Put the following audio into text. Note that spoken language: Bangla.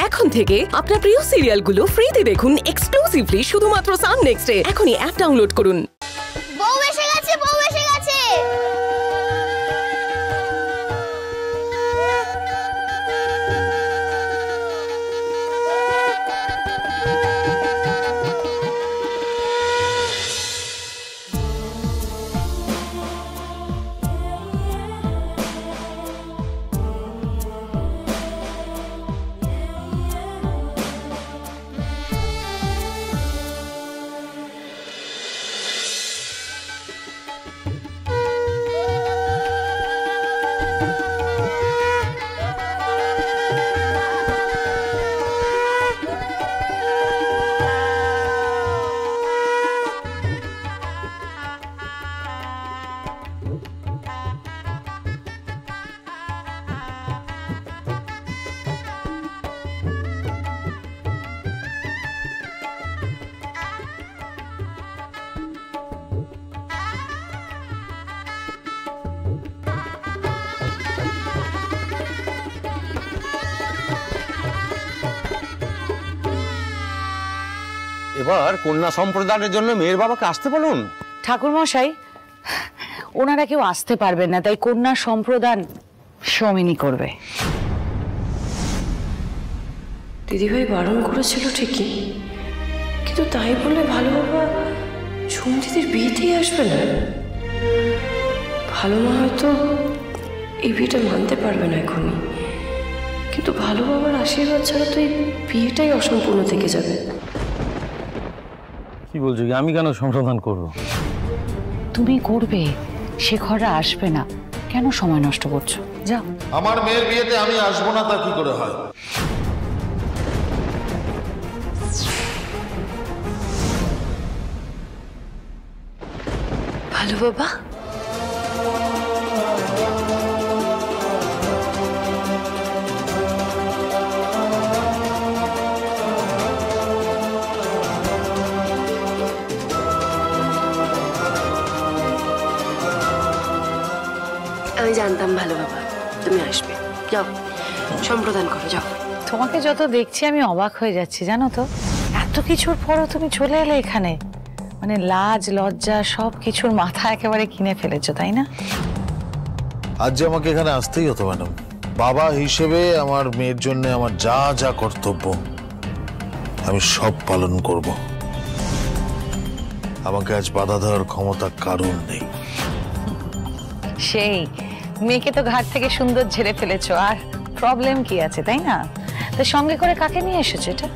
এখন থেকে আপনার প্রিয় সিরিয়ালগুলো ফ্রিতে দেখুন এক্সক্লুসিভলি শুধুমাত্র সান নেক্সটে। এখনই অ্যাপ ডাউনলোড করুন। বউ এসে গেছে, বউ এসে গেছে। এবার কন্যা সম্প্রদানের জন্য মেয়ের বাবাকে আসতে বলুন। ঠাকুর মশাই, ওনারা কেউ আসতে পারবেন না, তাই কন্যা সম্প্রদান সৌমিনী করবে। দিদিভাই বারণ করেছিল ঠিকই, কিন্তু তাই বলে ভালো বাবা ঝুম দিদির বিয়েতেই আসবে না। ভালো মা হয়তো এই বিয়েটা মানতে পারবে না এখনই, কিন্তু ভালো বাবার আশীর্বাদ ছাড়া তো এই বিয়েটাই অসম্পূর্ণ থেকে যাবে। কি বলছো? আমি কেন সম্প্রদান করব? তুমি করবে, শেখররা আসবে না, কেন সময় নষ্ট করছো? যাও। আমার মেয়ের বিয়েতে আমি আসবো না তা কি করে হয়? ভালো বাবা, আমি জানতাম ভালো বাবা তুমি আসবে। যাও সম্প্রদান করো, যাও। তোমাকে যত দেখছি আমি অবাক হয়ে যাচ্ছি, জানো তো, এত কিছুর পরও তুমি চলে এলে এখানে। মানে লাজ লজ্জা সব কিছুর মাথা একেবারে কিনে ফেলেছো, তাই না? আজ যে আমাকে এখানে আসতেই হতো ম্যাডাম। বাবা হিসেবে আমার মেয়ের জন্য আমার যা যা কর্তব্য আমি সব পালন করব। আমাকে আজ বাধা দেওয়ার ক্ষমতা কারণ নেই। সেই মেয়েকে তো ঘাট থেকে সুন্দর ঝেড়ে ফেলেছো, আর প্রবলেম কি আছে, তাই না? তো সঙ্গে করে কাকে নিয়ে এসেছো এটা?